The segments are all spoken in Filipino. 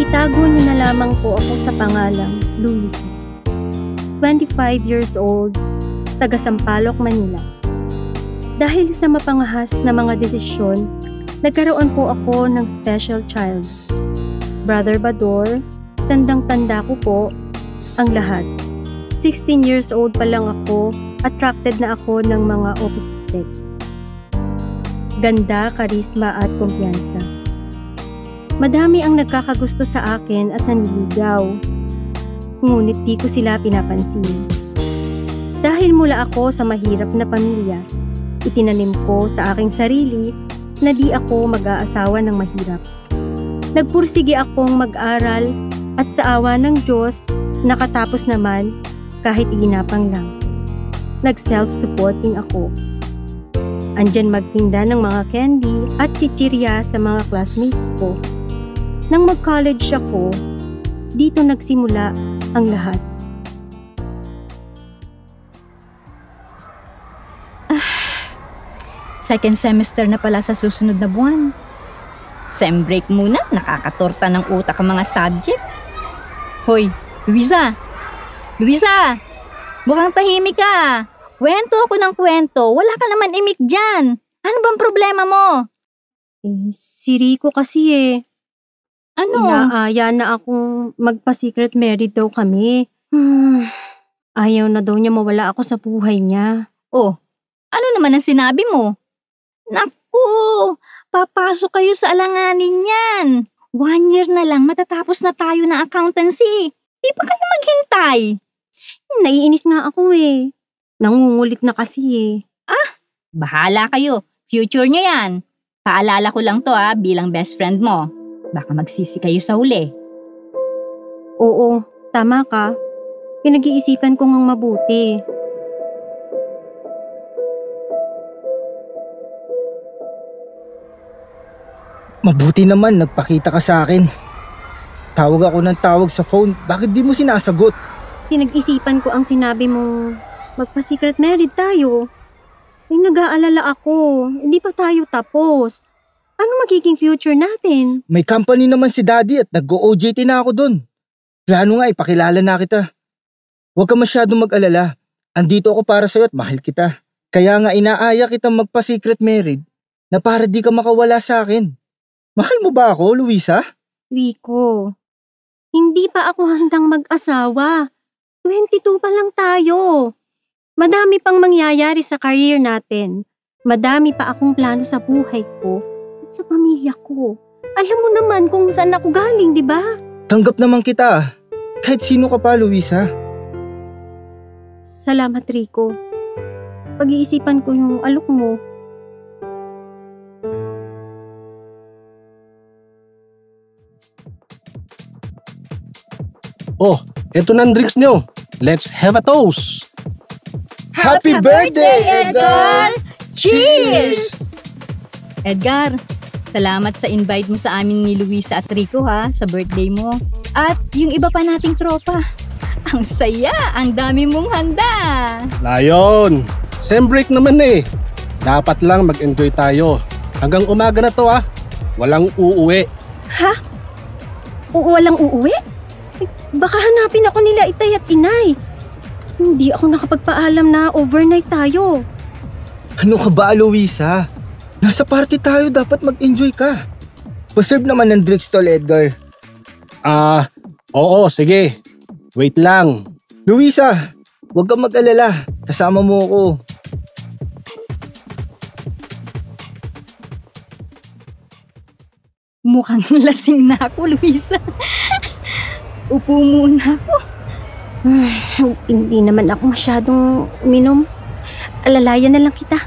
Itago niyo na lamang po ako sa pangalang Luisa. 25 years old, taga Sampaloc, Manila. Dahil sa mapangahas na mga desisyon, nagkaroon po ako ng special child. Brother Bador, tandang-tanda ko po ang lahat. 16 years old pa lang ako, attracted na ako ng mga opposite sex. Ganda, karisma at kumpiyansa. Madami ang nagkakagusto sa akin at nanliligaw. Ngunit di ko sila pinapansin. Dahil mula ako sa mahirap na pamilya, itinanim ko sa aking sarili na di ako mag-aasawa ng mahirap. Nagpursige akong mag-aral at sa awa ng Diyos, nakatapos naman kahit iginapang lang. Nag-self-supporting ako. Andyan magtinda ng mga candy at chichirya sa mga classmates ko. Nang mag-college ako, dito nagsimula ang lahat. Second semester na pala sa susunod na buwan. Sem break muna, nakakatorta ng utak ang mga subject. Hoy, Luisa! Luisa! Mukhang tahimik ka. Kwento ako ng kwento. Wala ka naman imik dyan. Ano bang problema mo? Si Rico kasi Ano? Inaaya na akong magpa-secret married daw kami. Ayaw na daw niya mawala ako sa buhay niya. Oh, ano naman ang sinabi mo? Naku, papasok kayo sa alanganin yan. 1 year na lang matatapos na tayo ng accountancy. Di pa kayo maghintay. Naiinis nga ako Nangungulit na kasi Bahala kayo. Future nyo yan. Paalala ko lang to bilang best friend mo. Baka magsisi kayo sa huli. Oo, tama ka. Pinag-iisipan ko ngang mabuti. Mabuti naman, nagpakita ka sa akin. Tawag ako ng tawag sa phone, bakit di mo sinasagot? Pinag-isipan ko ang sinabi mo, magpa-secret married tayo. Nag-aalala ako, hindi pa tayo tapos. Ano magiging future natin? May company naman si Daddy at nag-OJT na ako dun. Plano nga ipakilala na kita. Huwag ka masyadong mag-alala. Andito ako para sa'yo at mahal kita. Kaya nga inaaya kitang magpa-secret married na para di ka makawala sa akin. Mahal mo ba ako, Luisa? Rico, hindi pa ako handang mag-asawa. 22 pa lang tayo. Madami pang mangyayari sa career natin. Madami pa akong plano sa buhay ko at sa pamilya ko. Alam mo naman kung saan ako galing, di ba? Tanggap naman kita. Kahit sino ka pa, Luisa. Salamat, Rico. Pag-iisipan ko yung alok mo. Oh, eto na ang drinks nyo. Let's have a toast. Happy birthday, Edgar! Cheers! Edgar, salamat sa invite mo sa amin ni Luisa at Rico sa birthday mo. At yung iba pa nating tropa. Ang saya, ang dami mong handa. Layon, sem break naman Dapat lang mag-enjoy tayo. Hanggang umaga na to Walang uuwi. Ha? Walang uuwi? Baka hanapin ako nila itay at inay. Hindi ako nakapagpaalam na overnight tayo. Ano ka ba, Luisa? Nasa party tayo, dapat mag-enjoy ka. Paserve naman ng drinks tol, Edgar. Oo, sige. Wait lang. Luisa, huwag kang mag-alala. Kasama mo ako. Mukhang lasing na ako, Luisa. Upo muna ako. Hindi naman ako masyadong uminom. Alalayan na lang kita.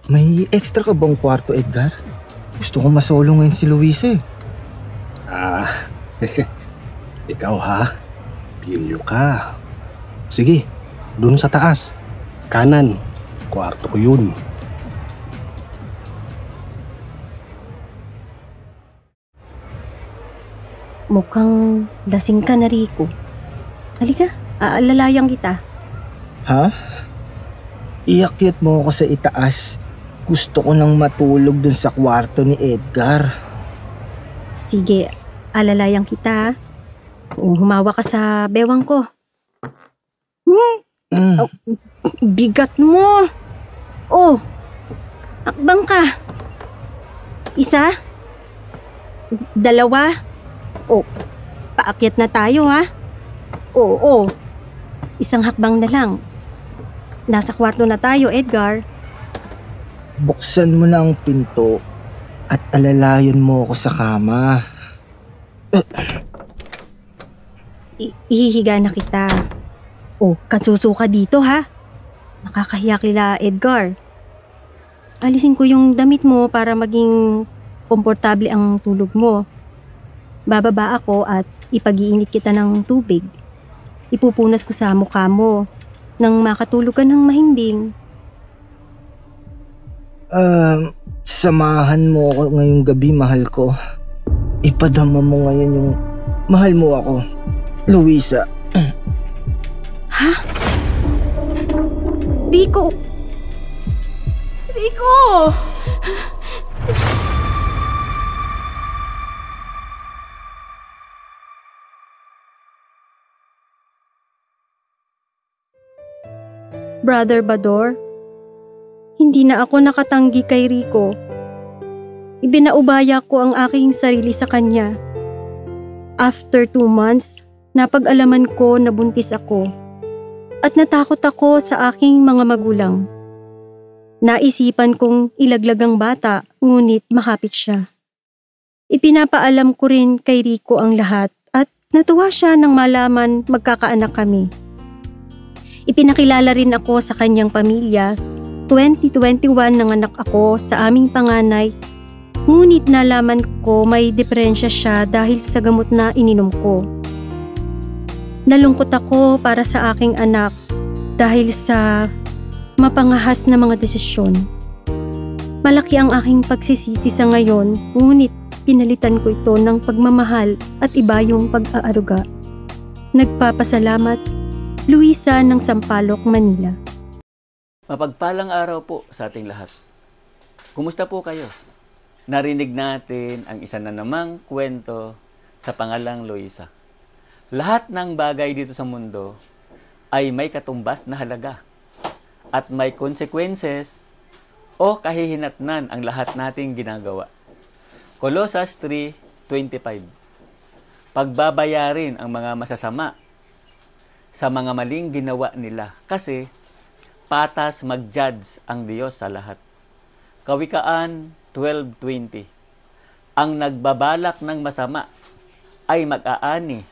May extra ka bang kwarto, Edgar? Gusto ko masolo ngayon si Luisa Ikaw Pilyo ka. Sige, dun sa taas. Kanan, kwarto ko yun. Mukhang lasing ka na, Rico. Halika, aalalayan kita. Ha? Iakyat mo ako sa itaas Gusto ko nang matulog dun sa kwarto ni Edgar. Sige, alalayan kita. Kung humawa ka sa bewang ko. Mm. Bigat mo. Oh, akbang ka. Isa? Dalawa? Oh, paakyat na tayo ha. Oo. Isang hakbang na lang. Nasa kwarto na tayo, Edgar. Buksan mo na ang pinto at alalayan mo ako sa kama. Ihihiga na kita. Oh, kasusuka dito ha. Nakakahiya kila Edgar. Alisin ko yung damit mo para maging komportable ang tulog mo. Bababa ako at ipag-iinit kita ng tubig. Ipupunas ko sa mukha mo nang makatulog ka ng mahimbing. Samahan mo ako ngayong gabi, mahal ko. Ipadama mo ngayon yung mahal mo ako, Luisa. Ha? Rico! Rico! Brother Bador, hindi na ako nakatanggi kay Rico. Ibinaubaya ko ang aking sarili sa kanya. After 2 months, napag-alaman ko na buntis ako. At natakot ako sa aking mga magulang. Naisipan kong ilaglag ang bata, ngunit makapit siya. Ipinapaalam ko rin kay Rico ang lahat at natuwa siya nang malaman magkakaanak kami. Ipinakilala rin ako sa kanyang pamilya. 2021 nanganak ako sa aming panganay, ngunit nalaman ko may depresya siya dahil sa gamot na ininom ko. Nalungkot ako para sa aking anak dahil sa mapangahas na mga desisyon. Malaki ang aking pagsisisi sa ngayon, ngunit pinalitan ko ito ng pagmamahal at iba yung pag-aaruga. Nagpapasalamat, Luisa ng Sampaloc, Manila. Mapagpalang araw po sa ating lahat. Kumusta po kayo? Narinig natin ang isa na namang kwento sa pangalang Luisa. Lahat ng bagay dito sa mundo ay may katumbas na halaga at may consequences o kahihinatnan ang lahat nating ginagawa. Colossus 3:25. Pagbabayarin ang mga masasama sa mga maling ginawa nila kasi patas mag-judge ang Diyos sa lahat. Kawikaan 12:20. Ang nagbabalak ng masama ay mag-aani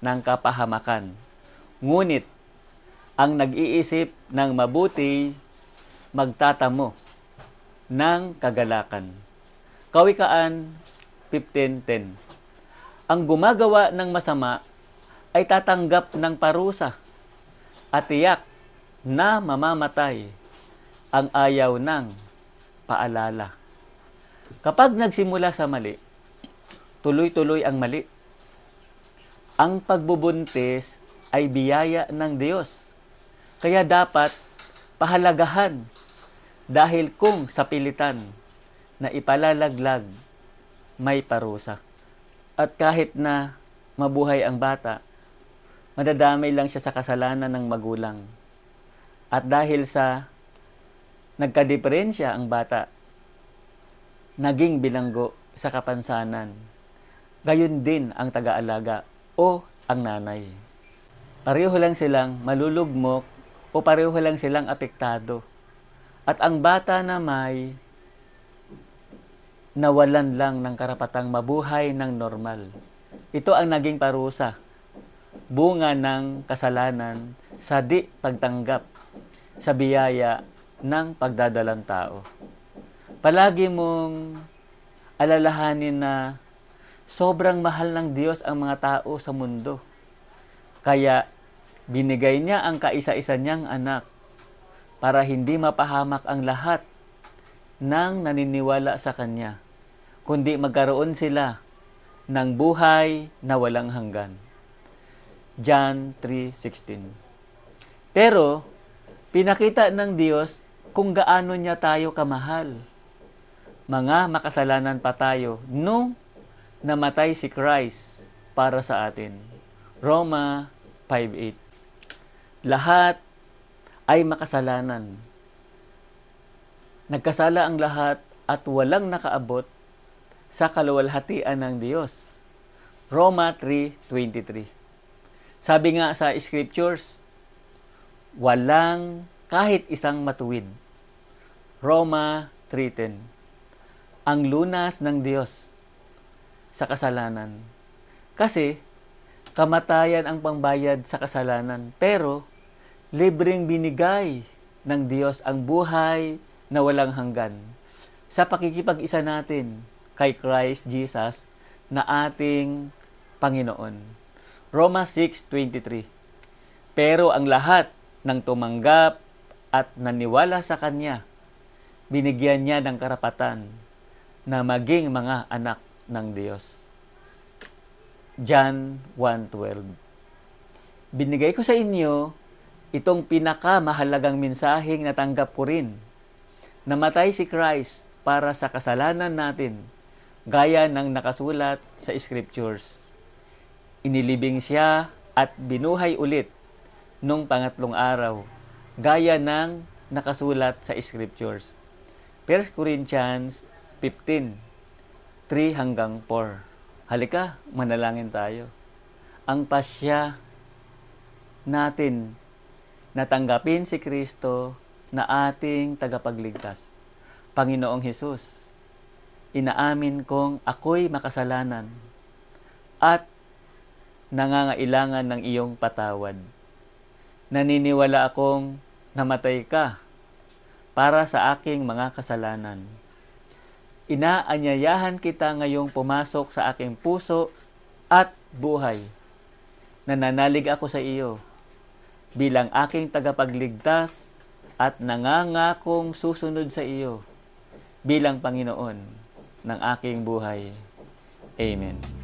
ng kapahamakan. Ngunit ang nag-iisip ng mabuti magtatamo ng kagalakan. Kawikaan 15:10. Ang gumagawa ng masama ay tatanggap ng parusa at tiyak na mamamatay ang ayaw ng paalala. Kapag nagsimula sa mali, tuloy-tuloy ang mali. Ang pagbubuntis ay biyaya ng Diyos. Kaya dapat pahalagahan dahil kung sa pilitan na ipalalaglag, may parusa. At kahit na mabuhay ang bata, madadamay lang siya sa kasalanan ng magulang. At dahil sa nagkadiferensya ang bata, naging bilanggo sa kapansanan. Gayon din ang taga-alaga o ang nanay. Pareho lang silang malulugmok o pareho lang silang apektado. At ang bata na may nawalan lang ng karapatang mabuhay ng normal. Ito ang naging parusa, bunga ng kasalanan sa di pagtanggap sa biyaya ng pagdadalang tao. Palagi mong alalahanin na sobrang mahal ng Diyos ang mga tao sa mundo. Kaya binigay niya ang kaisa-isa niyang anak para hindi mapahamak ang lahat ng naniniwala sa Kanya, kundi magkaroon sila ng buhay na walang hanggan. John 3:16. Pero pinakita ng Diyos kung gaano niya tayo kamahal. Mga makasalanan pa tayo nung namatay si Christ para sa atin. Roma 5:8. Lahat ay makasalanan. Nagkasala ang lahat at walang nakaabot sa kaluwalhatian ng Diyos. Roma 3:23. Sabi nga sa scriptures, walang kahit isang matuwid. Roma 3:10. Ang lunas ng Diyos sa kasalanan. Kasi kamatayan ang pangbayad sa kasalanan, pero libreng binigay ng Diyos ang buhay na walang hanggan sa pakikipag-isa natin kay Christ Jesus na ating Panginoon. Roma 6:23. Pero ang lahat ng tumanggap at naniwala sa Kanya, binigyan niya ng karapatan na maging mga anak ng Diyos. John 1:12. Binigay ko sa inyo itong pinakamahalagang mensaheng natanggap ko rin. Namatay si Christ para sa kasalanan natin, gaya ng nakasulat sa Scriptures. Inilibing siya at binuhay ulit nung pangatlong araw, gaya ng nakasulat sa Scriptures. 1 Corinthians 15:3-4. Halika, manalangin tayo. Ang pasya natin natanggapin si Kristo na ating tagapagligtas. Panginoong Hesus, inaamin kong ako'y makasalanan at nangangailangan ng iyong patawad. Naniniwala akong namatay ka para sa aking mga kasalanan. Inaanyayahan kita ngayong pumasok sa aking puso at buhay. Nananalig ako sa iyo bilang aking tagapagligtas at nangangakong susunod sa iyo bilang Panginoon ng aking buhay. Amen.